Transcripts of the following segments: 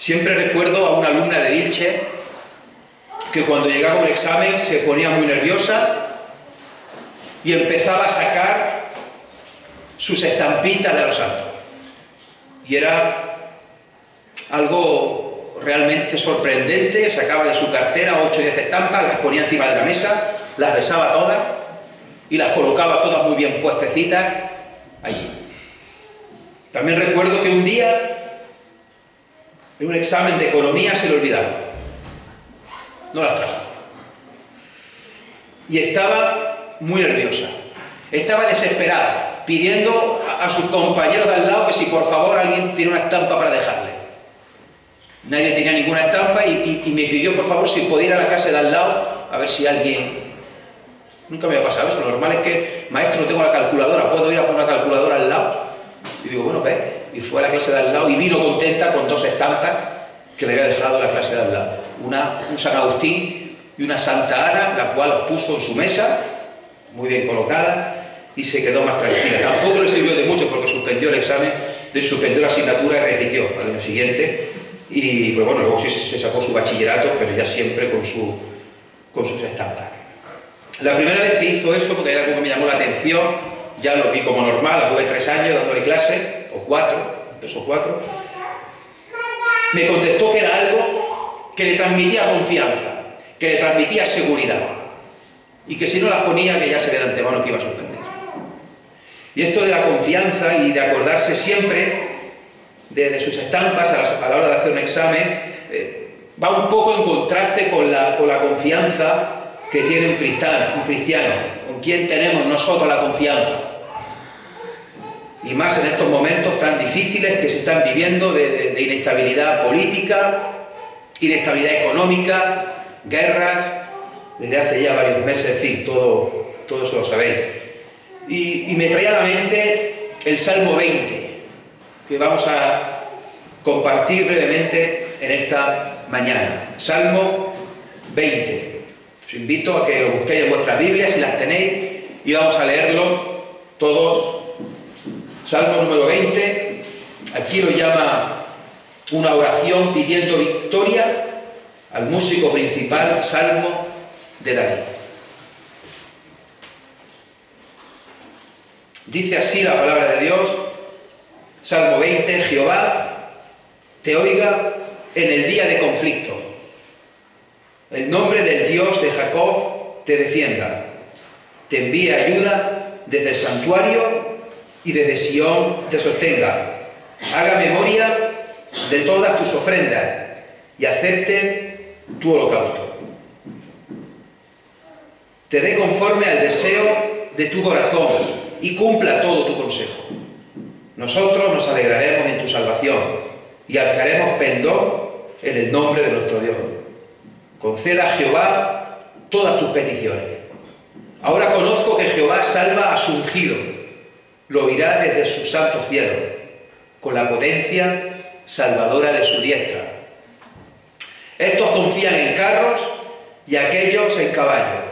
Siempre recuerdo a una alumna de Vilche que cuando llegaba un examen se ponía muy nerviosa y empezaba a sacar sus estampitas de los santos. Y era algo realmente sorprendente. Sacaba de su cartera 8 o 10 estampas, las ponía encima de la mesa, las besaba todas y las colocaba todas muy bien puestecitas allí. También recuerdo que un día, en un examen de economía, se le olvidaron. No las trajo. Y estaba muy nerviosa. Estaba desesperada, pidiendo a sus compañeros de al lado que si por favor alguien tiene una estampa para dejarle. Nadie tenía ninguna estampa y me pidió por favor si podía ir a la clase de al lado a ver si alguien... Nunca me había pasado eso. Lo normal es que, maestro, no tengo la calculadora, ¿puedo ir a poner una calculadora al lado? Y digo, bueno, ve. Y fue a la clase de al lado y vino contenta con 2 estampas que le había dejado en la clase de al lado. Un San Agustín y una Santa Ana, la cual los puso en su mesa, muy bien colocada, y se quedó más tranquila. Tampoco le sirvió de mucho porque suspendió el examen, suspendió la asignatura y repitió al año siguiente. Y pues bueno, luego sí se sacó su bachillerato, pero ya siempre con sus estampas. La primera vez que hizo eso, porque era algo que me llamó la atención, ya lo vi como normal, la tuve 3 años dándole clase, o 4, 3 o 4, me contestó que era algo que le transmitía confianza, que le transmitía seguridad, y que si no las ponía, que ya se ve de antemano que iba a suspender. Y esto de la confianza y de acordarse siempre de sus estampas a la hora de hacer un examen, va un poco en contraste con la confianza que tiene un cristiano. ¿Con quién tenemos nosotros la confianza? Y más en estos momentos tan difíciles que se están viviendo de inestabilidad política, inestabilidad económica, guerras, desde hace ya varios meses, en fin, todo eso lo sabéis. Y me traía a la mente el Salmo 20, que vamos a compartir brevemente en esta mañana. Salmo 20. Os invito a que lo busquéis en vuestras Biblias si las tenéis y vamos a leerlo todos. Salmo número 20. Aquí lo llama una oración pidiendo victoria al músico principal, Salmo de David. Dice así la palabra de Dios, Salmo 20, Jehová te oiga en el día de conflicto. El nombre del Dios de Jacob te defienda. Te envíe ayuda desde el santuario y desde Sión te sostenga. Haga memoria de todas tus ofrendas y acepte tu holocausto. Te dé conforme al deseo de tu corazón y cumpla todo tu consejo. Nosotros nos alegraremos en tu salvación y alzaremos pendón en el nombre de nuestro Dios. Conceda a Jehová todas tus peticiones. Ahora conozco que Jehová salva a su ungido, lo oirá desde sus santos cielos, con la potencia salvadora de su diestra. Estos confían en carros y aquellos en caballos,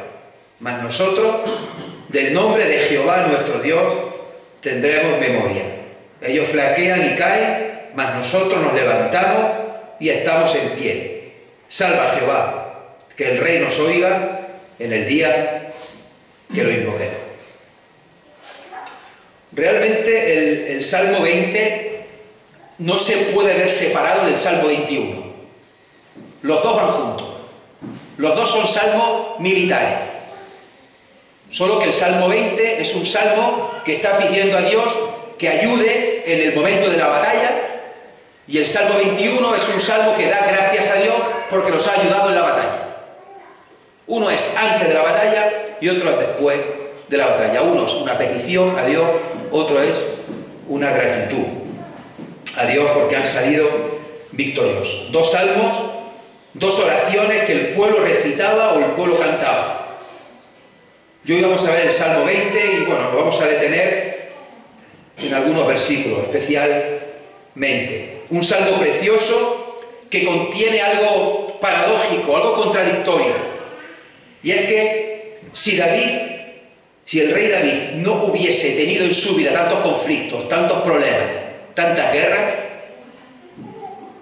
mas nosotros, del nombre de Jehová nuestro Dios, tendremos memoria. Ellos flaquean y caen, mas nosotros nos levantamos y estamos en pie. Salva a Jehová, que el Rey nos oiga en el día que lo invoquemos. Realmente el Salmo 20 no se puede ver separado del Salmo 21. Los dos van juntos. Los dos son salmos militares. Solo que el Salmo 20 es un salmo que está pidiendo a Dios que ayude en el momento de la batalla, y el Salmo 21 es un salmo que da gracias a Dios porque nos ha ayudado en la batalla. Uno es antes de la batalla y otro es después de la batalla. Uno es una petición a Dios, otro es una gratitud a Dios porque han salido victoriosos. 2 salmos, 2 oraciones que el pueblo recitaba o el pueblo cantaba. Y hoy vamos a ver el Salmo 20 y bueno, nos vamos a detener en algunos versículos especialmente. Un salmo precioso que contiene algo paradójico, algo contradictorio. Y es que si el rey David no hubiese tenido en su vida tantos conflictos, tantos problemas, tantas guerras,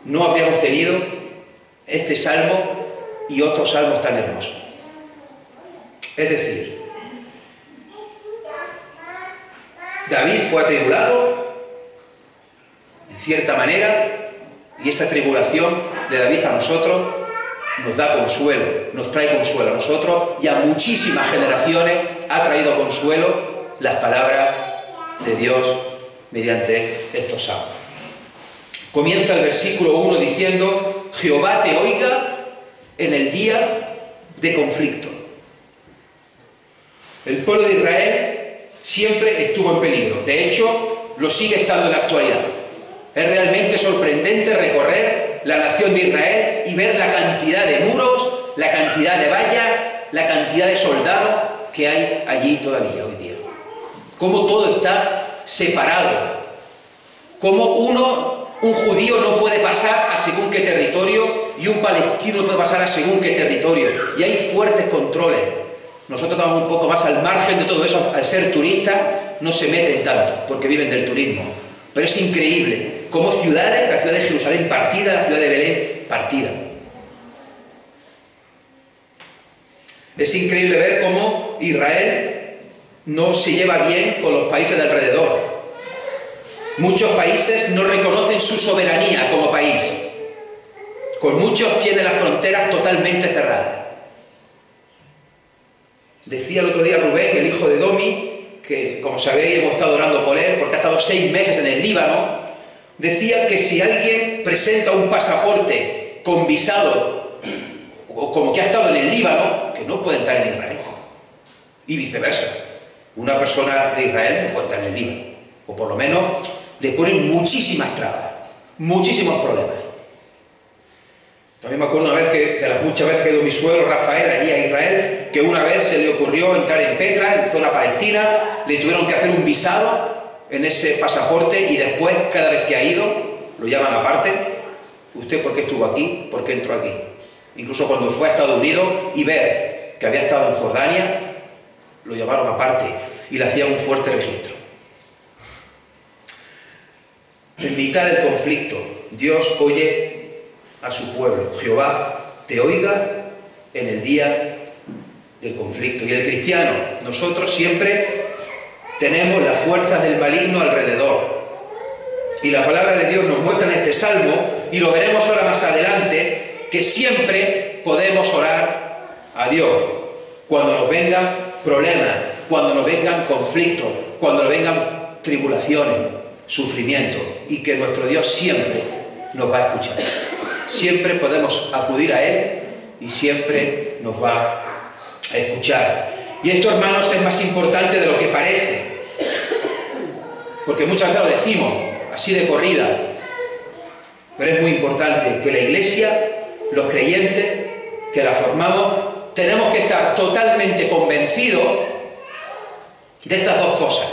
no habríamos tenido este salmo y otros salmos tan hermosos. Es decir, David fue atribulado, en cierta manera, y esa tribulación de David a nosotros nos da consuelo, nos trae consuelo a nosotros, y a muchísimas generaciones ha traído consuelo las palabras de Dios mediante estos salmos. Comienza el versículo 1 diciendo: Jehová te oiga en el día de conflicto. El pueblo de Israel siempre estuvo en peligro. De hecho, lo sigue estando en la actualidad. Es realmente sorprendente recorrer la nación de Israel y ver la cantidad de muros, la cantidad de vallas, la cantidad de soldados que hay allí todavía hoy día. Cómo todo está separado. Cómo un judío no puede pasar a según qué territorio y un palestino no puede pasar a según qué territorio. Y hay fuertes controles. Nosotros estamos un poco más al margen de todo eso. Al ser turistas no se meten tanto porque viven del turismo. Pero es increíble cómo ciudades, la ciudad de Jerusalén partida, la ciudad de Belén partida. Es increíble ver cómo Israel no se lleva bien con los países de alrededor. Muchos países no reconocen su soberanía como país. Con muchos tiene las fronteras totalmente cerradas. Decía el otro día Rubén, el hijo de Domi, que como sabéis hemos estado orando por él, porque ha estado 6 meses en el Líbano, decía que si alguien presenta un pasaporte con visado, o como que ha estado en el Líbano, que no puede entrar en Israel. Y viceversa. Una persona de Israel no puede entrar en el Líbano. O por lo menos le ponen muchísimas trabas, muchísimos problemas. También me acuerdo una vez que, de las muchas veces que ha ido mi suegro Rafael allí a Israel, que una vez se le ocurrió entrar en Petra, en zona palestina, le tuvieron que hacer un visado en ese pasaporte y después, cada vez que ha ido, lo llaman aparte. ¿Usted por qué estuvo aquí? ¿Por qué entró aquí? Incluso cuando fue a Estados Unidos y ver que había estado en Jordania, lo llamaron aparte y le hacían un fuerte registro. En mitad del conflicto, Dios oye a su pueblo. Jehová te oiga en el día del conflicto. Y el cristiano, nosotros siempre tenemos las fuerzas del maligno alrededor. Y la palabra de Dios nos muestra en este salmo, y lo veremos ahora más adelante, que siempre podemos orar a Dios cuando nos vengan problemas, cuando nos vengan conflictos, cuando nos vengan tribulaciones, sufrimientos, y que nuestro Dios siempre nos va a escuchar. Siempre podemos acudir a Él y siempre nos va a escuchar. Y esto, hermanos, es más importante de lo que parece, porque muchas veces lo decimos así de corrida, pero es muy importante que la Iglesia, los creyentes que la formamos, tenemos que estar totalmente convencidos de estas dos cosas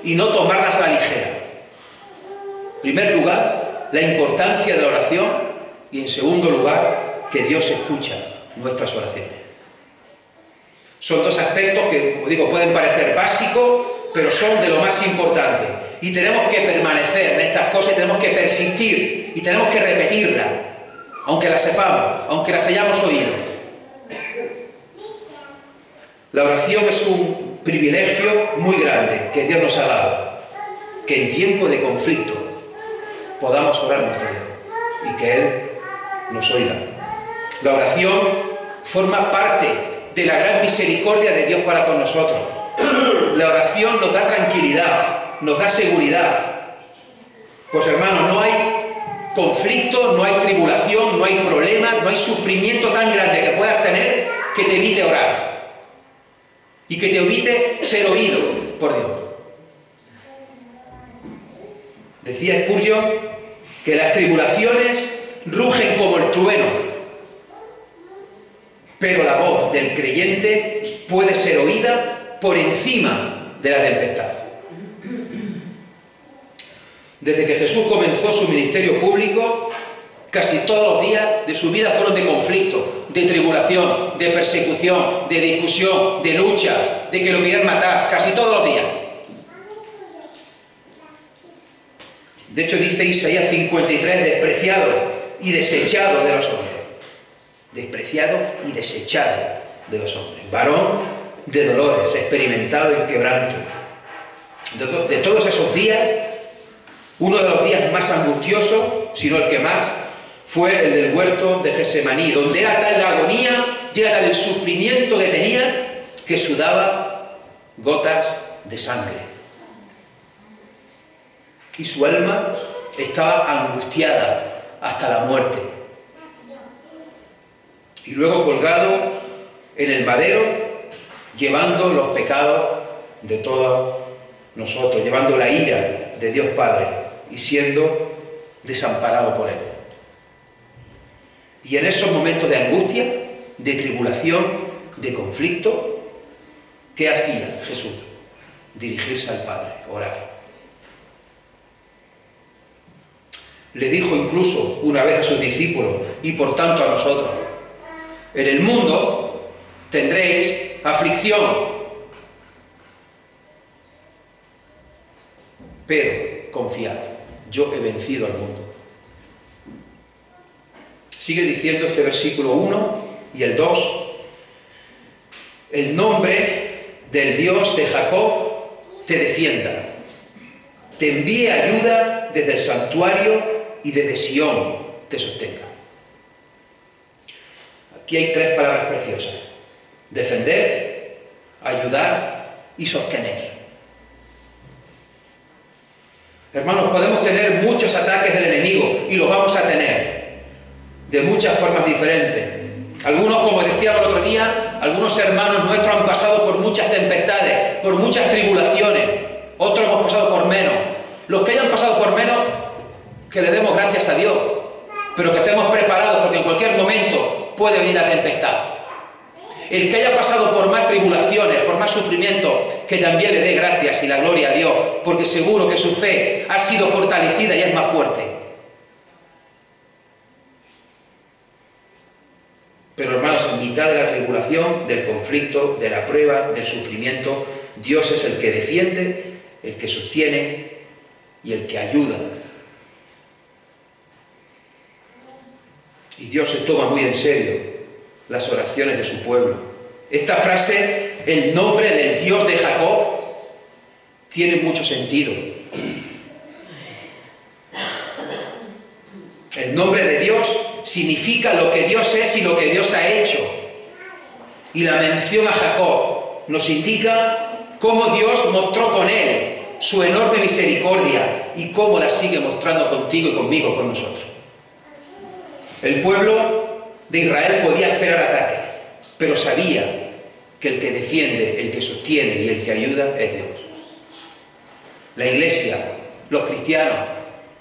y no tomarlas a la ligera. En primer lugar, la importancia de la oración, y en segundo lugar, que Dios escucha nuestras oraciones. Son dos aspectos que, como digo, pueden parecer básicos, pero son de lo más importante. Y tenemos que permanecer en estas cosas, y tenemos que persistir, y tenemos que repetirlas, aunque las sepamos, aunque las hayamos oído. La oración es un privilegio muy grande que Dios nos ha dado, que en tiempo de conflicto podamos orar a nuestro Dios y que Él nos oiga. La oración forma parte de la gran misericordia de Dios para con nosotros. La oración nos da tranquilidad, nos da seguridad. Pues hermanos, no hay conflicto, no hay tribulación, no hay problema, no hay sufrimiento tan grande que puedas tener que te evite orar y que te evite ser oído por Dios. Decía Spurgeon que las tribulaciones rugen como el trueno, pero la voz del creyente puede ser oída por encima de la tempestad. Desde que Jesús comenzó su ministerio público, casi todos los días de su vida fueron de conflicto, de tribulación, de persecución, de discusión, de lucha, de que lo querían matar, casi todos los días. De hecho, dice Isaías 53, despreciado y desechado de los hombres. Despreciado y desechado de los hombres. Varón de dolores, experimentado en quebranto. De todos esos días, uno de los días más angustiosos, si no el que más, fue el del huerto de Getsemaní, donde era tal la agonía y era tal el sufrimiento que tenía, que sudaba gotas de sangre. Y su alma estaba angustiada hasta la muerte. Y luego colgado en el madero, llevando los pecados de todos nosotros, llevando la ira de Dios Padre y siendo desamparado por Él. Y en esos momentos de angustia, de tribulación, de conflicto, ¿qué hacía Jesús? Dirigirse al Padre, orar. Le dijo incluso una vez a sus discípulos y por tanto a nosotros: en el mundo tendréis aflicción, pero confiad, yo he vencido al mundo. Sigue diciendo este versículo 1 y el 2: el nombre del Dios de Jacob te defienda, te envíe ayuda desde el santuario y desde Sión te sostenga. Aquí hay tres palabras preciosas: defender, ayudar y sostener. Hermanos, podemos tener muchos ataques del enemigo y los vamos a tener de muchas formas diferentes. Algunos, como decíamos el otro día, algunos hermanos nuestros han pasado por muchas tempestades, por muchas tribulaciones. Otros hemos pasado por menos. Los que hayan pasado por menos, que le demos gracias a Dios, pero que estemos preparados porque en cualquier momento puede venir la tempestad. El que haya pasado por más tribulaciones, por más sufrimiento, que también le dé gracias y la gloria a Dios, porque seguro que su fe ha sido fortalecida y es más fuerte. Pero hermanos, en mitad de la tribulación, del conflicto, de la prueba, del sufrimiento, Dios es el que defiende, el que sostiene y el que ayuda. Y Dios se toma muy en serio las oraciones de su pueblo. Esta frase, el nombre del Dios de Jacob, tiene mucho sentido. El nombre de Dios significa lo que Dios es y lo que Dios ha hecho. Y la mención a Jacob nos indica cómo Dios mostró con él su enorme misericordia y cómo la sigue mostrando contigo y conmigo, con nosotros. El pueblo de Israel podía esperar ataques, pero sabía que el que defiende, el que sostiene y el que ayuda es Dios. La Iglesia, los cristianos,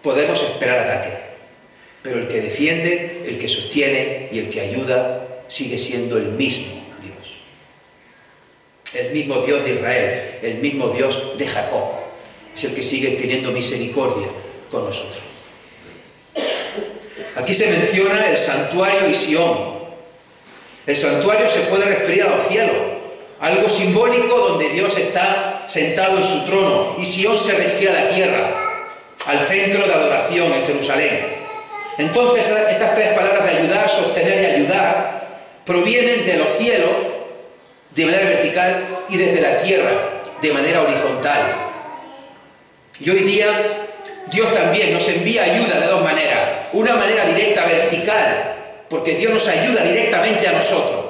podemos esperar ataques, pero el que defiende, el que sostiene y el que ayuda sigue siendo el mismo Dios. El mismo Dios de Israel, el mismo Dios de Jacob, es el que sigue teniendo misericordia con nosotros. Aquí se menciona el santuario y Sión. El santuario se puede referir a los cielos, algo simbólico donde Dios está sentado en su trono, y Sión se refiere a la tierra, al centro de adoración en Jerusalén. Entonces, estas tres palabras de ayudar, sostener y ayudar provienen de los cielos de manera vertical y desde la tierra de manera horizontal. Y hoy día Dios también nos envía ayuda de dos maneras. Una manera directa, vertical, porque Dios nos ayuda directamente a nosotros.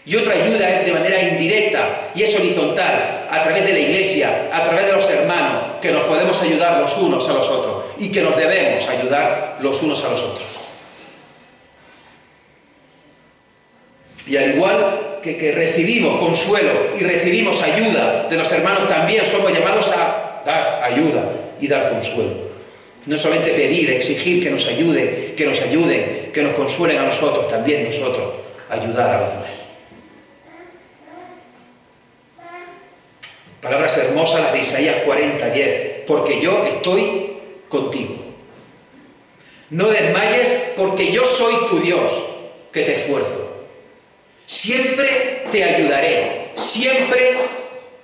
Y otra ayuda es de manera indirecta y es horizontal, a través de la Iglesia, a través de los hermanos, que nos podemos ayudar los unos a los otros y que nos debemos ayudar los unos a los otros. Y al igual que recibimos consuelo y recibimos ayuda de los hermanos, también somos llamados a dar ayuda y dar consuelo. No solamente pedir, exigir que nos ayuden, que nos consuelen a nosotros, también nosotros ayudar a los demás. Palabras hermosas las de Isaías 40:10. Porque yo estoy contigo. No desmayes, porque yo soy tu Dios, que te esfuerzo. Siempre te ayudaré, siempre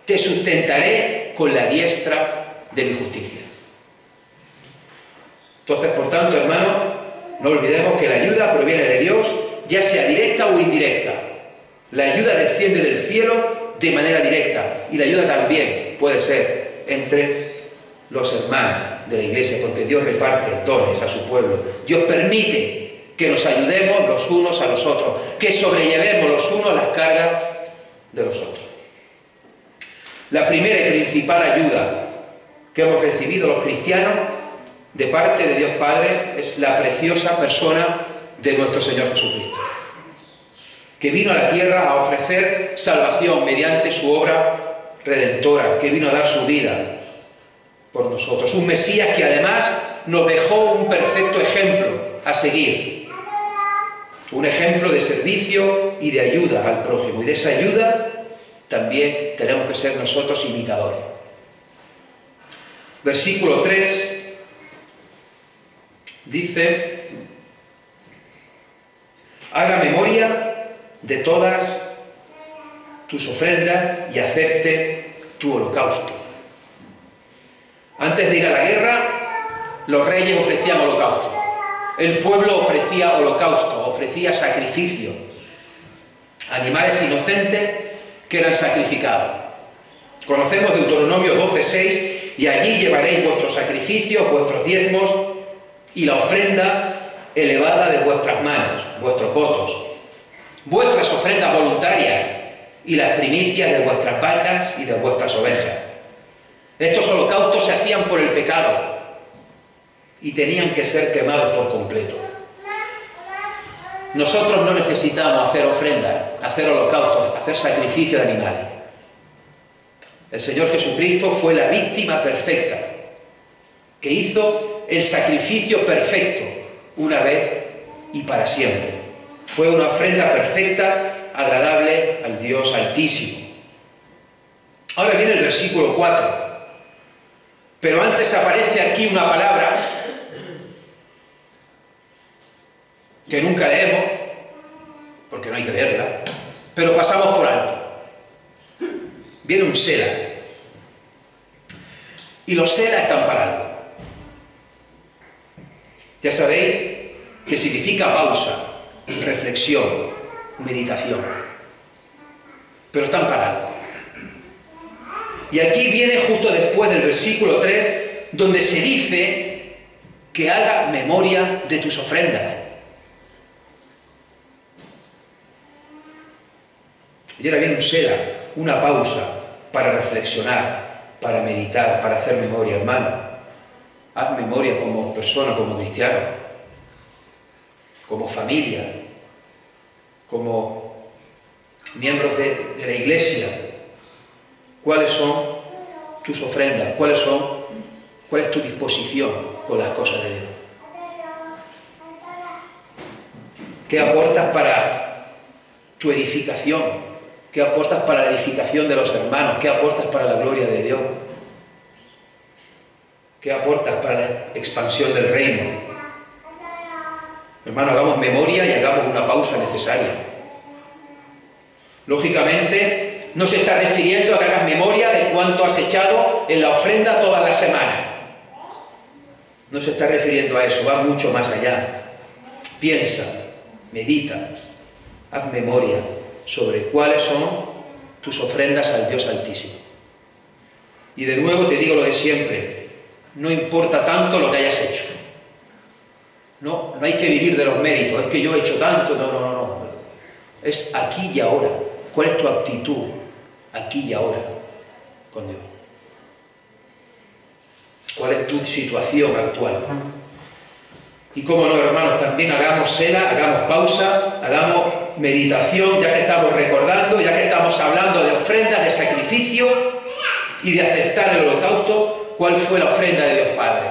te sustentaré con la diestra de mi justicia. Entonces, por tanto, hermano, No olvidemos que la ayuda proviene de Dios, ya sea directa o indirecta. La ayuda desciende del cielo de manera directa y la ayuda también puede ser entre los hermanos de la iglesia, porque Dios reparte dones a su pueblo. Dios permite que nos ayudemos los unos a los otros, que sobrellevemos los unos las cargas de los otros. La primera y principal ayuda que hemos recibido los cristianos de parte de Dios Padre es la preciosa persona de nuestro Señor Jesucristo, que vino a la tierra a ofrecer salvación mediante su obra redentora, que vino a dar su vida por nosotros. Un Mesías que además nos dejó un perfecto ejemplo a seguir, un ejemplo de servicio y de ayuda al prójimo, y de esa ayuda también tenemos que ser nosotros imitadores. Versículo 3 dice: haga memoria de todas tus ofrendas y acepte tu holocausto. Antes de ir a la guerra, los reyes ofrecían holocausto. El pueblo ofrecía holocausto, ofrecía sacrificio. Animales inocentes que eran sacrificados. Conocemos Deuteronomio 12:6: y allí llevaréis vuestros sacrificios, vuestros diezmos y la ofrenda elevada de vuestras manos, vuestros votos, vuestras ofrendas voluntarias y las primicias de vuestras vacas y de vuestras ovejas. Estos holocaustos se hacían por el pecado y tenían que ser quemados por completo. Nosotros no necesitamos hacer ofrendas, hacer holocaustos, hacer sacrificio de animales. El Señor Jesucristo fue la víctima perfecta, que hizo el sacrificio perfecto una vez y para siempre. Fue una ofrenda perfecta, agradable al Dios Altísimo. Ahora viene el versículo 4. Pero antes aparece aquí una palabra que nunca leemos, porque no hay que leerla, pero pasamos por alto. Viene un Sela. Y los Sela están para algo. Ya sabéis que significa pausa, reflexión, meditación. Pero están para algo. Y aquí viene justo después del versículo 3, donde se dice que haga memoria de tus ofrendas. Y ahora viene un Sela, una pausa para reflexionar, para meditar, para hacer memoria, hermano. Haz memoria como persona, como cristiano, como familia, como miembros de la iglesia. ¿Cuáles son tus ofrendas? ¿Cuál es tu disposición con las cosas de Dios? ¿Qué aportas para tu edificación? ¿Qué aportas para la edificación de los hermanos? ¿Qué aportas para la gloria de Dios? ¿Qué aportas para la expansión del reino? Hermano, hagamos memoria y hagamos una pausa necesaria. Lógicamente, no se está refiriendo a que hagas memoria de cuánto has echado en la ofrenda todas las semanas. No se está refiriendo a eso, va mucho más allá. Piensa, medita, haz memoria sobre cuáles son tus ofrendas al Dios Altísimo. Y de nuevo te digo lo de siempre, no importa tanto lo que hayas hecho. No hay que vivir de los méritos, es que yo he hecho tanto, no. Es aquí y ahora. ¿Cuál es tu actitud aquí y ahora con Dios? ¿Cuál es tu situación actual? Y cómo no, hermanos, también hagamos Sela, hagamos pausa, hagamos meditación, ya que estamos recordando, ya que estamos hablando de ofrendas, de sacrificio y de aceptar el holocausto. ¿Cuál fue la ofrenda de Dios Padre?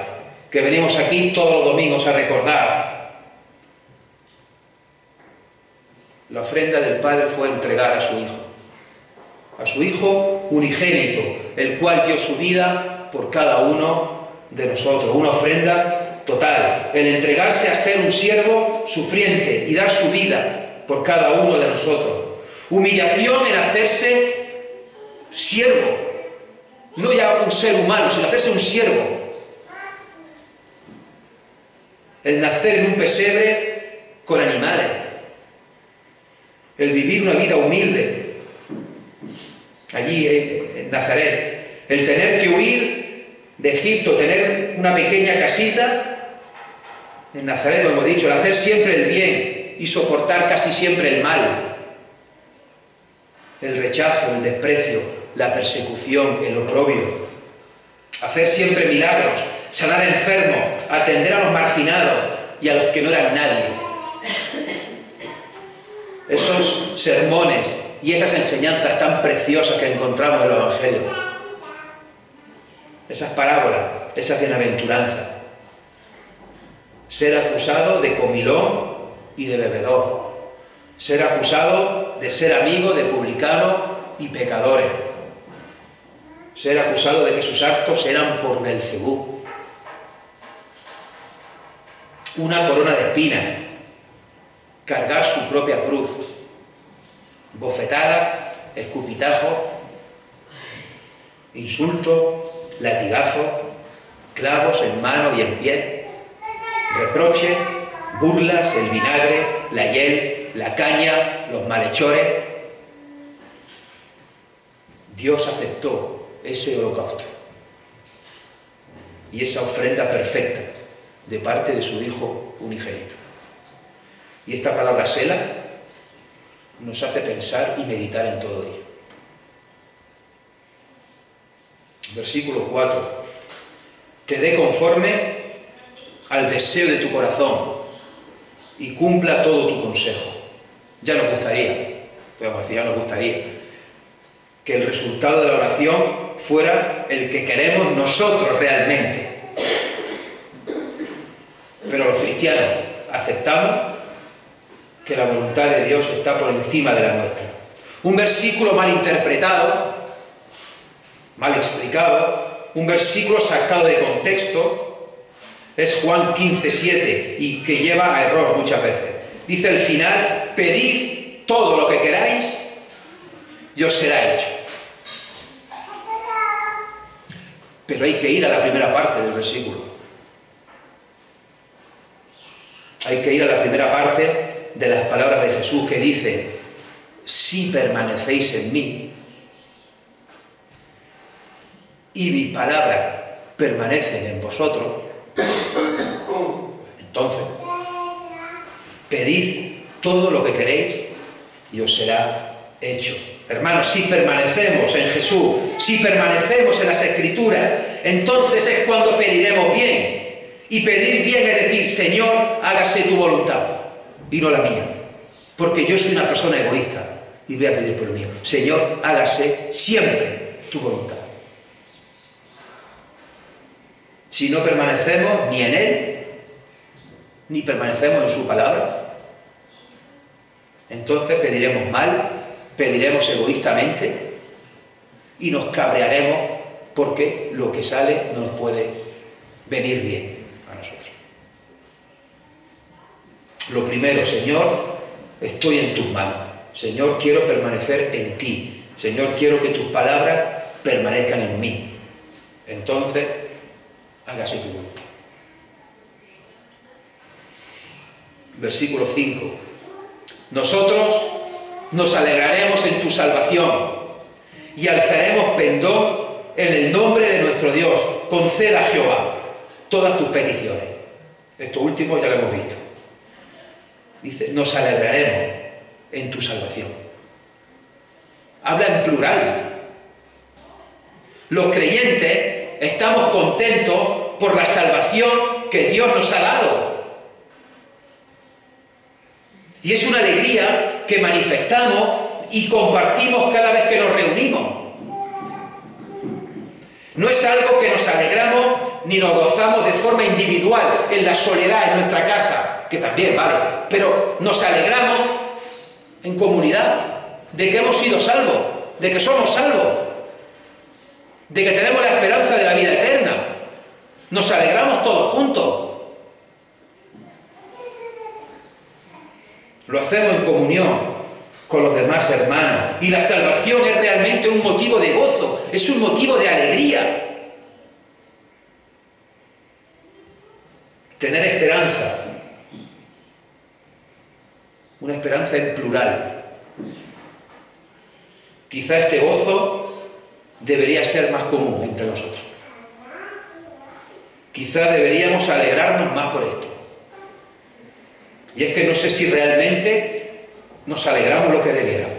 Que venimos aquí todos los domingos a recordar. La ofrenda del Padre fue entregar a su Hijo unigénito, el cual dio su vida por cada uno de nosotros. Una ofrenda total, el entregarse a ser un siervo sufriente y dar su vida por cada uno de nosotros. Humillación en hacerse siervo, no ya un ser humano, sino hacerse un siervo. el nacer en un pesebre con animales, el vivir una vida humilde allí en Nazaret, el tener que huir de Egipto, tener una pequeña casita en Nazaret, como hemos dicho, el hacer siempre el bien y soportar casi siempre el mal, el rechazo, el desprecio, la persecución, el oprobio, hacer siempre milagros, sanar enfermos, atender a los marginados y a los que no eran nadie. Esos sermones y esas enseñanzas tan preciosas que encontramos en los evangelios, esas parábolas, esas bienaventuranzas. Ser acusado de comilón y de bebedor, ser acusado de ser amigo de publicanos y pecadores, ser acusado de que sus actos eran por Belcebú, una corona de espinas, cargar su propia cruz, bofetada, escupitajo, insulto, latigazo, clavos en mano y en pie, reproche, burlas, el vinagre, la hiel, la caña, los malhechores. Dios aceptó ese holocausto y esa ofrenda perfecta de parte de su Hijo unigénito. Y esta palabra sela nos hace pensar y meditar en todo ello. Versículo 4. Te dé conforme al deseo de tu corazón y cumpla todo tu consejo. Ya nos gustaría, podemos decir, ya nos gustaría que el resultado de la oración fuera el que queremos nosotros realmente. Pero los cristianos aceptamos que la voluntad de Dios está por encima de la nuestra. Un versículo mal interpretado, mal explicado, un versículo sacado de contexto, es Juan 15:7, y que lleva a error muchas veces. Dice al final: pedid todo lo que queráis y os será hecho. Pero hay que ir a la primera parte del versículo. Hay que ir a la primera parte de las palabras de Jesús, que dice: si permanecéis en mí y mis palabras permanecen en vosotros, entonces pedid todo lo que queréis y os será hecho. Hermanos, si permanecemos en Jesús, si permanecemos en las Escrituras, entonces es cuando pediremos bien. Y pedir bien es decir: Señor, hágase tu voluntad y no la mía, porque yo soy una persona egoísta y voy a pedir por el mío. Señor, hágase siempre tu voluntad. Si no permanecemos ni en Él, ni permanecemos en su palabra, entonces pediremos mal, pediremos egoístamente y nos cabrearemos porque lo que sale no nos puede venir bien a nosotros. Lo primero: Señor, estoy en tus manos. Señor, quiero permanecer en ti. Señor, quiero que tus palabras permanezcan en mí. Entonces, hágase tu voluntad. Versículo 5. Nosotros nos alegraremos en tu salvación y alzaremos pendón en el nombre de nuestro Dios. Conceda a Jehová todas tus peticiones. Esto último ya lo hemos visto. Dice: nos alegraremos en tu salvación. Habla en plural. Los creyentes estamos contentos por la salvación que Dios nos ha dado. Y es una alegría que manifestamos y compartimos cada vez que nos reunimos. No es algo que nos alegramos ni nos gozamos de forma individual, en la soledad, en nuestra casa, que también vale, pero nos alegramos en comunidad, de que hemos sido salvos, de que somos salvos, de que tenemos la esperanza de la vida eterna. Nos alegramos todos juntos. Lo hacemos en comunión con los demás hermanos. Y la salvación es realmente un motivo de gozo, es un motivo de alegría. Tener esperanza una esperanza en plural. Quizá este gozo debería ser más común entre nosotros. Quizá deberíamos alegrarnos más por esto. Y es que no sé si realmente nos alegramos lo que debiéramos,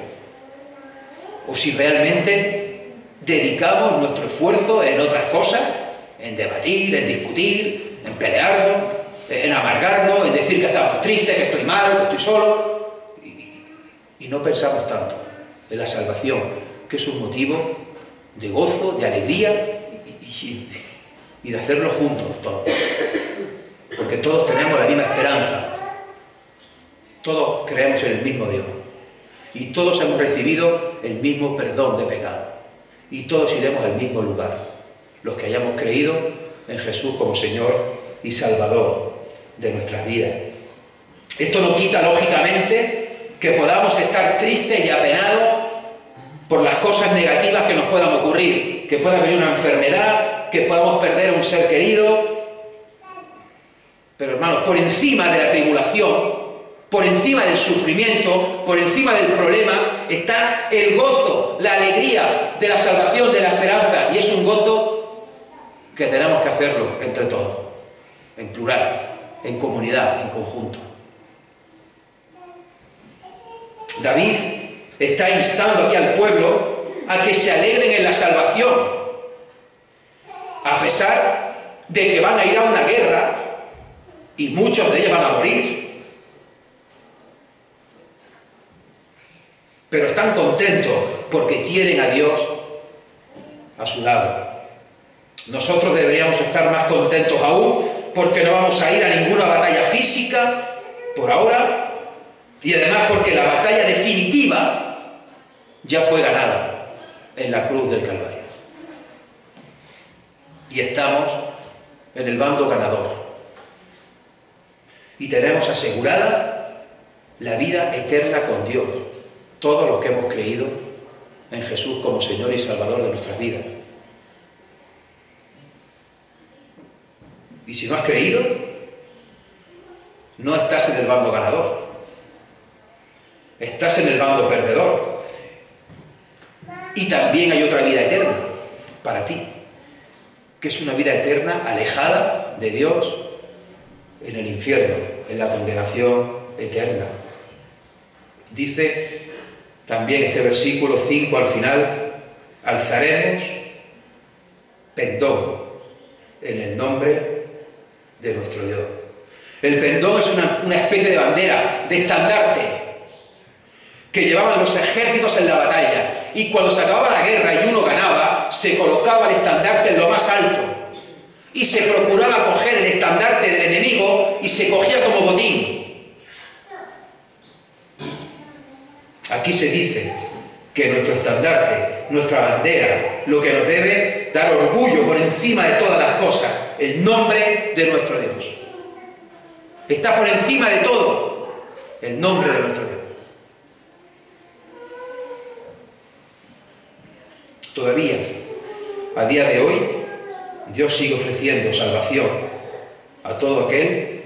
o si realmente dedicamos nuestro esfuerzo en otras cosas, en debatir, en discutir, en pelearnos, en amargarnos, en decir que estamos tristes, que estoy mal, que estoy solo, y no pensamos tanto en la salvación, que es un motivo de gozo, de alegría y de hacerlo juntos todos, porque todos tenemos la misma esperanza, todos creemos en el mismo Dios y todos hemos recibido el mismo perdón de pecado y todos iremos al mismo lugar, los que hayamos creído en Jesús como Señor y Salvador de nuestras vidas. Esto no quita, lógicamente, que podamos estar tristes y apenados por las cosas negativas que nos puedan ocurrir, que pueda venir una enfermedad, que podamos perder a un ser querido. Pero hermanos, por encima de la tribulación, por encima del sufrimiento, por encima del problema, está el gozo, la alegría de la salvación, de la esperanza, y es un gozo que tenemos que hacerlo entre todos, en plural, en comunidad, en conjunto. David está instando aquí al pueblo a que se alegren en la salvación, a pesar de que van a ir a una guerra y muchos de ellos van a morir. Pero están contentos porque tienen a Dios a su lado. Nosotros deberíamos estar más contentos aún porque no vamos a ir a ninguna batalla física por ahora, y además porque la batalla definitiva ya fue ganada en la cruz del Calvario. Y estamos en el bando ganador. Y tenemos asegurada la vida eterna con Dios, todos los que hemos creído en Jesús como Señor y Salvador de nuestras vidas. Y si no has creído, no estás en el bando ganador. Estás en el bando perdedor. Y también hay otra vida eterna para ti, que es una vida eterna alejada de Dios en el infierno, en la condenación eterna. Dice también este versículo 5 al final: alzaremos pendón en el nombre de nuestro Dios. El pendón es una especie de bandera, de estandarte, que llevaban los ejércitos en la batalla, y cuando se acababa la guerra y uno ganaba, se colocaba el estandarte en lo más alto y se procuraba coger el estandarte del enemigo y se cogía como botín. Aquí se dice que nuestro estandarte, nuestra bandera, lo que nos debe dar orgullo por encima de todas las cosas, el nombre de nuestro Dios. Está por encima de todo el nombre de nuestro Dios. Todavía, a día de hoy, Dios sigue ofreciendo salvación a todo aquel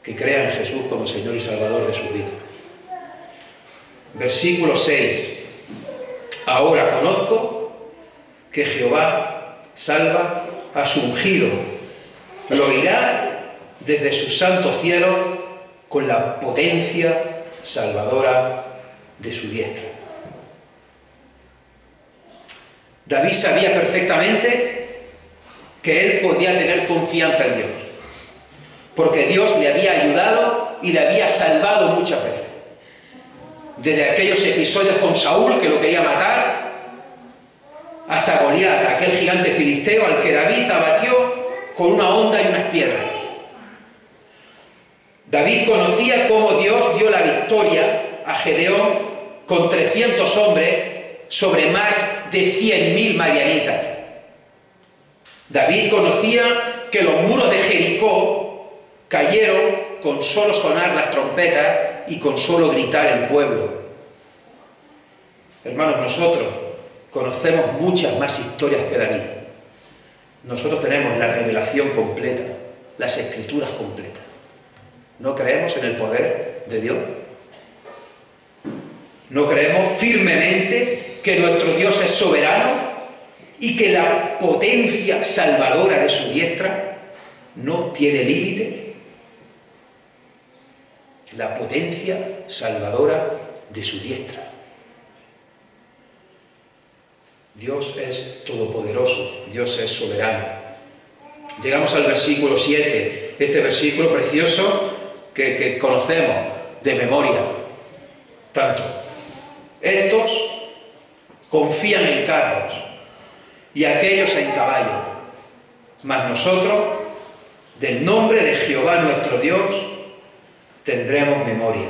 que crea en Jesús como Señor y Salvador de su vida. Versículo 6. Ahora conozco que Jehová salva a su ungido. Lo oirá desde su santo cielo con la potencia salvadora de su diestra. David sabía perfectamente que él podía tener confianza en Dios, porque Dios le había ayudado y le había salvado muchas veces. Desde aquellos episodios con Saúl, que lo quería matar, hasta Goliat, aquel gigante filisteo al que David abatió con una honda y unas piedras. David conocía cómo Dios dio la victoria a Gedeón con 300 hombres sobre más de 100.000 madianitas. David conocía que los muros de Jericó cayeron con solo sonar las trompetas y con solo gritar el pueblo. Hermanos, nosotros conocemos muchas más historias que David. Nosotros tenemos la revelación completa, las escrituras completas. ¿No creemos en el poder de Dios? No creemos firmemente que nuestro Dios es soberano y que la potencia salvadora de su diestra no tiene límite. La potencia salvadora de su diestra. Dios es todopoderoso, Dios es soberano. Llegamos al versículo 7, este versículo precioso que conocemos de memoria. Tanto, estos confían en carros y aquellos en caballos, mas nosotros, del nombre de Jehová nuestro Dios, tendremos memoria.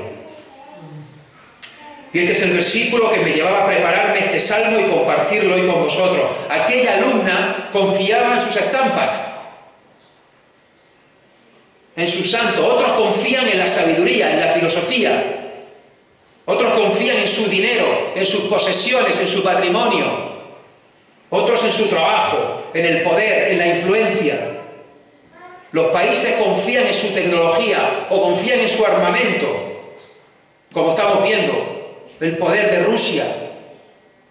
Y este es el versículo que me llevaba a prepararme este salmo y compartirlo hoy con vosotros. Aquella alumna confiaba en sus estampas, en sus santos. Otros confían en la sabiduría, en la filosofía. Otros confían en su dinero, en sus posesiones, en su patrimonio. Otros en su trabajo, en el poder, en la influencia. Los países confían en su tecnología o confían en su armamento, como estamos viendo. El poder de Rusia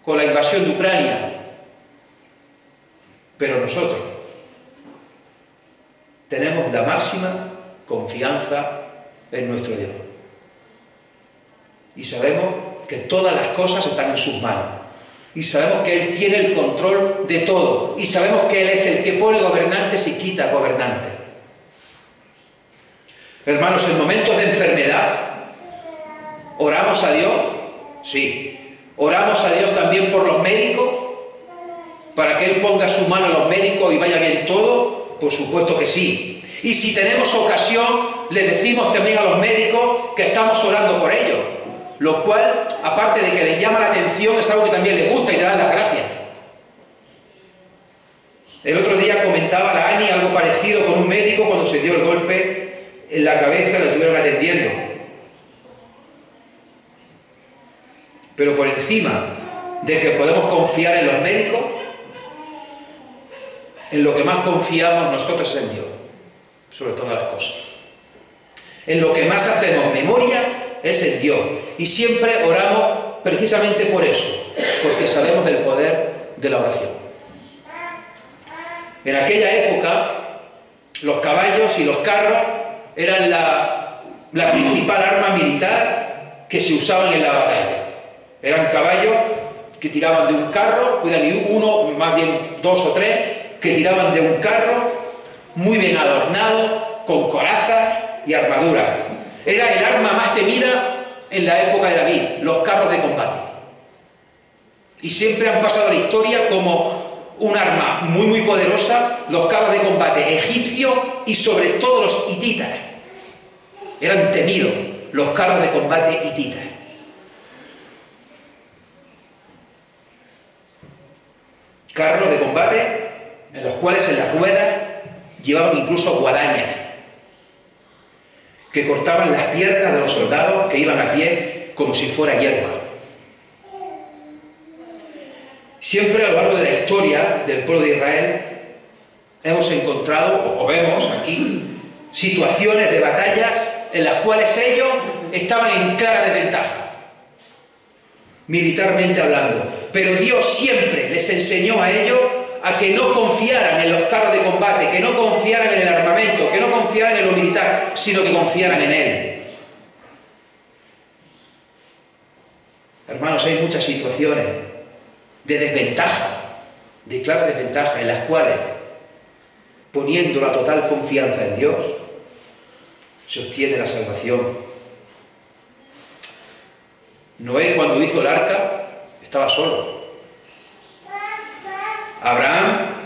con la invasión de Ucrania. Pero nosotros tenemos la máxima confianza en nuestro Dios. Y sabemos que todas las cosas están en sus manos. Y sabemos que Él tiene el control de todo. Y sabemos que Él es el que pone gobernantes y quita gobernantes. Hermanos, en momentos de enfermedad, ¿oramos a Dios? Sí. ¿Oramos a Dios también por los médicos? ¿Para que Él ponga su mano a los médicos y vaya bien todo? Por supuesto que sí. Y si tenemos ocasión, le decimos también a los médicos que estamos orando por ellos. Lo cual, aparte de que les llama la atención, es algo que también les gusta y le dan las gracias. El otro día comentaba la Ani algo parecido con un médico cuando se dio el golpe en la cabeza, lo estuvieron atendiendo. Pero por encima de que podemos confiar en los médicos, en lo que más confiamos nosotros es en Dios, sobre todas las cosas. En lo que más hacemos memoria es en Dios. Y siempre oramos precisamente por eso, porque sabemos del poder de la oración. En aquella época, los caballos y los carros eran la principal arma militar que se usaban en la batalla. Eran caballos que tiraban de un carro, uno, más bien dos o tres, que tiraban de un carro muy bien adornado, con corazas y armadura. Era el arma más temida en la época de David, los carros de combate. Y siempre han pasado a la historia como un arma muy muy poderosa, los carros de combate egipcios y sobre todo los hititas. Eran temidos los carros de combate hititas. Carros de combate en los cuales en las ruedas llevaban incluso guadañas que cortaban las piernas de los soldados que iban a pie como si fuera hierba. Siempre a lo largo de la historia del pueblo de Israel hemos encontrado, o vemos aquí, situaciones de batallas en las cuales ellos estaban en clara desventaja, militarmente hablando. Pero Dios siempre les enseñó a ellos a que no confiaran en los carros de combate, que no confiaran en el armamento, que no confiaran en lo militar, sino que confiaran en Él. Hermanos, hay muchas situaciones de desventaja, de clara desventaja, en las cuales, poniendo la total confianza en Dios, se obtiene la salvación. Noé, cuando hizo el arca, estaba solo. Abraham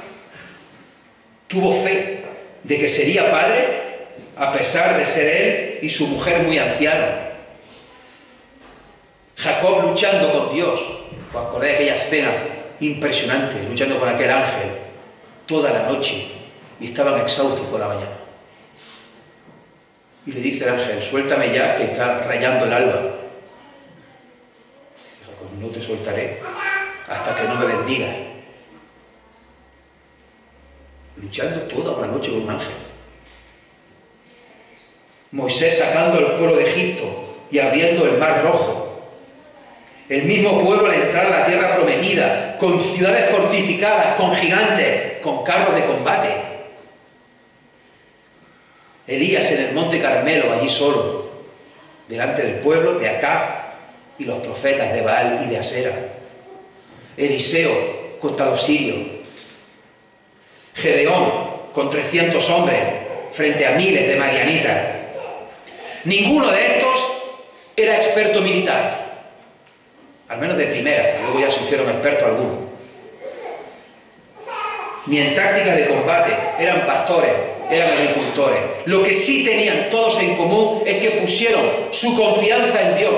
tuvo fe de que sería padre, a pesar de ser él y su mujer muy ancianos. Jacob luchando con Dios. ¿Os acordáis de aquella escena impresionante, luchando con aquel ángel toda la noche y estaban exhaustos por la mañana? Y le dice el ángel: suéltame ya, que está rayando el alba. Y dice: pues no te soltaré hasta que no me bendigas. Luchando toda una noche con un ángel. Moisés sacando al pueblo de Egipto y abriendo el mar rojo. El mismo pueblo al entrar a la tierra prometida, con ciudades fortificadas, con gigantes, con carros de combate. Elías en el monte Carmelo, allí solo, delante del pueblo de Acab y los profetas de Baal y de Asera. Eliseo contra los sirios. Gedeón con 300 hombres frente a miles de madianitas. Ninguno de estos era experto militar, al menos de primera, luego ya se hicieron expertos algunos. Ni en tácticas de combate, eran pastores, eran agricultores. Lo que sí tenían todos en común es que pusieron su confianza en Dios,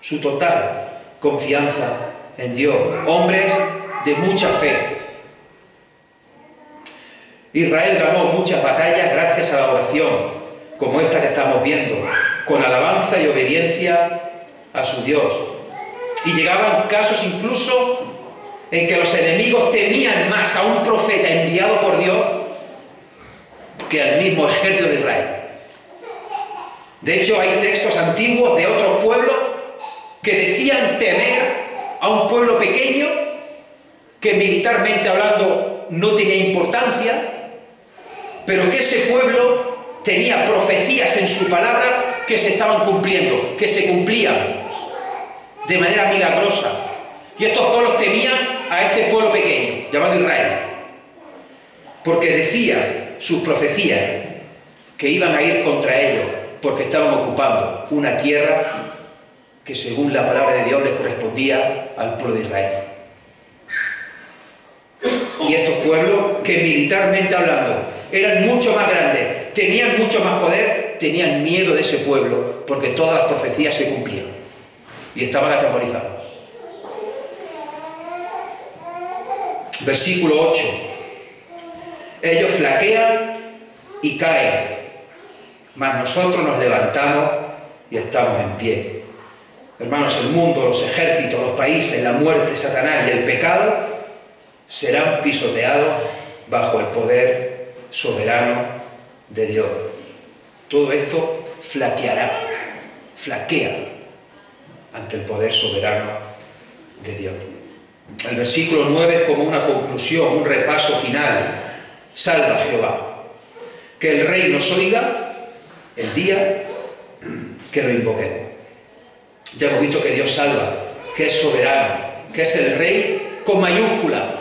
su total confianza en Dios, hombres de mucha fe. Israel ganó muchas batallas gracias a la oración, como esta que estamos viendo, con alabanza y obediencia a su Dios. Y llegaban casos incluso en que los enemigos temían más a un profeta enviado por Dios que al mismo ejército de Israel. De hecho, hay textos antiguos de otros pueblos que decían temer a un pueblo pequeño que militarmente hablando no tenía importancia, pero que ese pueblo tenía profecías en su palabra que se estaban cumpliendo, que se cumplían de manera milagrosa. Y estos pueblos temían a este pueblo pequeño, llamado Israel, porque decían sus profecías que iban a ir contra ellos, porque estaban ocupando una tierra que según la palabra de Dios les correspondía al pueblo de Israel. Y estos pueblos, que militarmente hablando eran mucho más grandes, tenían mucho más poder, tenían miedo de ese pueblo, porque todas las profecías se cumplieron y estaban atemorizados. Versículo 8. Ellos flaquean y caen, mas nosotros nos levantamos y estamos en pie. Hermanos, el mundo, los ejércitos, los países, la muerte, Satanás y el pecado serán pisoteados bajo el poder soberano de Dios. Todo esto flaqueará, flaquea ante el poder soberano de Dios. El versículo 9 es como una conclusión, un repaso final. Salva Jehová, que el Rey nos oiga el día que lo invoquemos. Ya hemos visto que Dios salva, que es soberano, que es el Rey con mayúscula,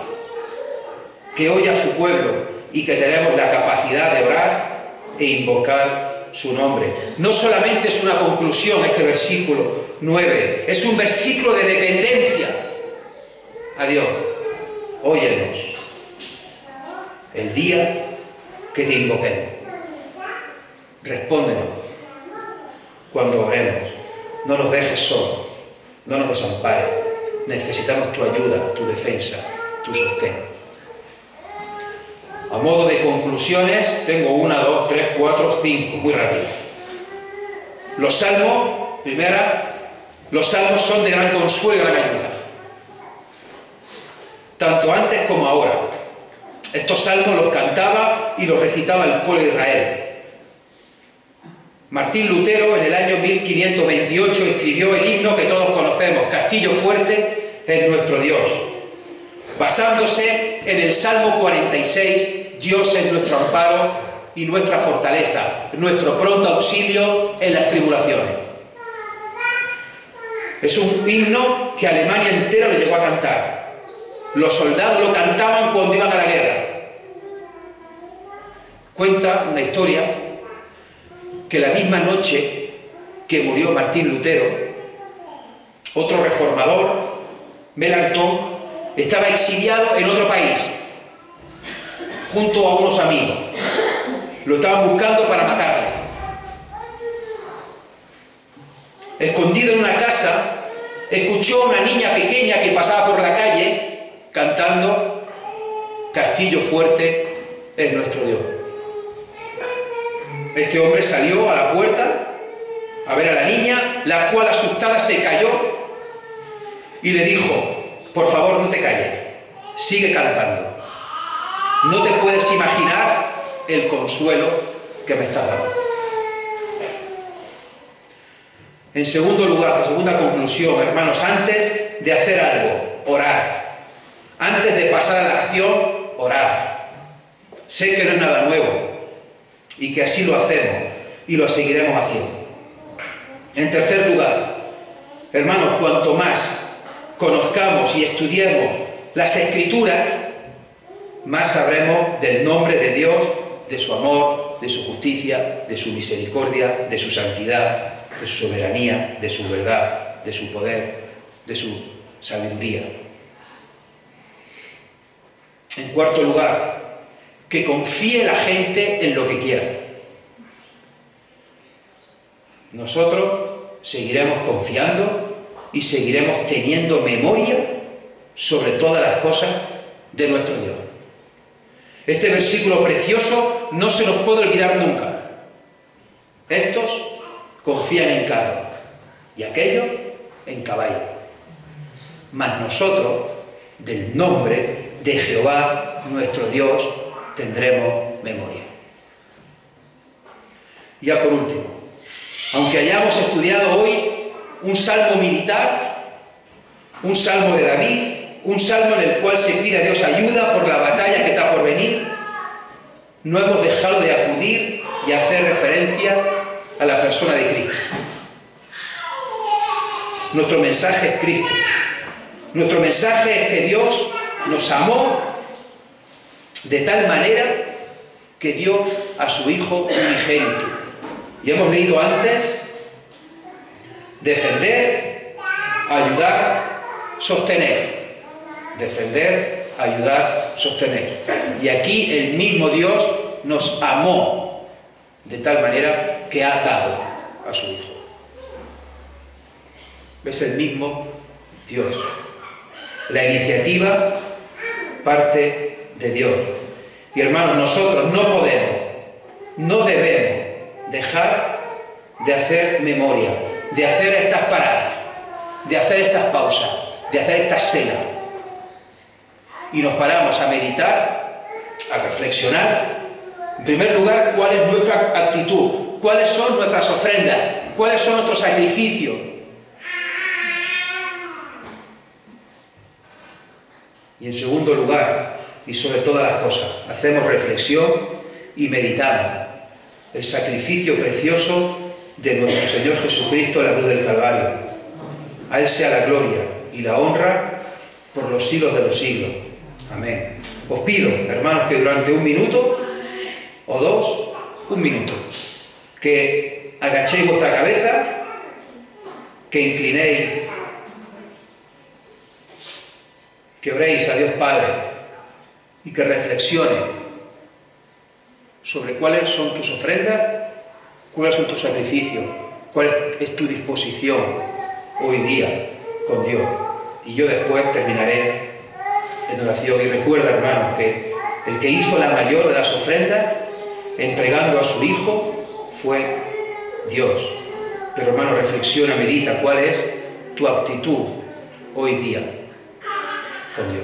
que oye a su pueblo y que tenemos la capacidad de orar e invocar su nombre. No solamente es una conclusión este versículo 9, es un versículo de dependencia a Dios. Óyenos el día que te invoquemos. Respóndenos cuando oremos. No nos dejes solos, no nos desampares. Necesitamos tu ayuda, tu defensa, tu sostén. A modo de conclusiones, tengo 1, 2, 3, 4, 5, muy rápido. Los salmos, primera, los salmos son de gran consuelo y gran ayuda. Tanto antes como ahora. Estos salmos los cantaba y los recitaba el pueblo de Israel. Martín Lutero en el año 1528 escribió el himno que todos conocemos, Castillo fuerte es nuestro Dios. Basándose en el Salmo 46, Dios es nuestro amparo y nuestra fortaleza, nuestro pronto auxilio en las tribulaciones. Es un himno que Alemania entera lo llegó a cantar. Los soldados lo cantaban cuando iban a la guerra. Cuenta una historia que la misma noche que murió Martín Lutero, otro reformador, Melanchthon, estaba exiliado en otro país, junto a unos amigos. Lo estaban buscando para matarle. Escondido en una casa, escuchó a una niña pequeña que pasaba por la calle cantando Castillo fuerte es nuestro Dios. Este hombre salió a la puerta a ver a la niña, la cual asustada se cayó y le dijo: por favor, no te calles, sigue cantando. No te puedes imaginar el consuelo que me está dando. En segundo lugar, la segunda conclusión, hermanos, antes de hacer algo, orar. Antes de pasar a la acción, orar. Sé que no es nada nuevo y que así lo hacemos y lo seguiremos haciendo. En tercer lugar, hermanos, cuanto más conozcamos y estudiemos las Escrituras, más sabremos del nombre de Dios, de su amor, de su justicia, de su misericordia, de su santidad, de su soberanía, de su verdad, de su poder, de su sabiduría. En cuarto lugar, que confíe la gente en lo que quiera. Nosotros seguiremos confiando y seguiremos teniendo memoria sobre todas las cosas de nuestro Dios. Este versículo precioso no se nos puede olvidar nunca. Estos confían en carro y aquellos en caballo. Mas nosotros, del nombre de Jehová, nuestro Dios, tendremos memoria. Ya por último, aunque hayamos estudiado hoy un salmo militar, un salmo de David, un salmo en el cual se pide a Dios ayuda por la batalla que está por venir, no hemos dejado de acudir y hacer referencia a la persona de Cristo. Nuestro mensaje es Cristo. Nuestro mensaje es que Dios nos amó de tal manera que dio a su Hijo unigénito. Y hemos leído antes: defender, ayudar, sostener. Defender, ayudar, sostener. Y aquí el mismo Dios nos amó de tal manera que ha dado a su Hijo. Es el mismo Dios. La iniciativa parte de Dios. Y hermanos, nosotros no podemos, no debemos dejar de hacer memoria, de hacer estas paradas, de hacer estas pausas, de hacer estas cenas. Y nos paramos a meditar, a reflexionar. En primer lugar, ¿cuál es nuestra actitud? ¿Cuáles son nuestras ofrendas? ¿Cuáles son nuestros sacrificios? Y en segundo lugar, y sobre todas las cosas, hacemos reflexión y meditamos el sacrificio precioso de nuestro Señor Jesucristo en la cruz del Calvario. A Él sea la gloria y la honra por los siglos de los siglos. Amén. Os pido, hermanos, que durante un minuto o dos, un minuto, que agachéis vuestra cabeza, que inclinéis, que oréis a Dios Padre y que reflexiones sobre cuáles son tus ofrendas, cuáles son tus sacrificios, cuál es tu disposición hoy día con Dios. Y yo después terminaré en oración. Y recuerda, hermano, que el que hizo la mayor de las ofrendas, entregando a su Hijo, fue Dios. Pero, hermano, reflexiona, medita cuál es tu actitud hoy día con Dios.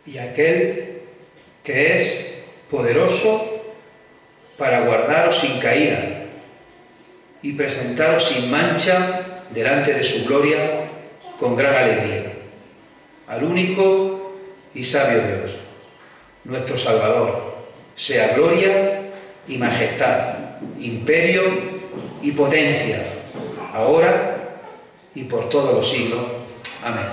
Y aquel que es poderoso para guardaros sin caída y presentaros sin mancha delante de su gloria con gran alegría. Al único y sabio Dios, nuestro Salvador, sea gloria y majestad, imperio y potencia, ahora y por todos los siglos. Amén.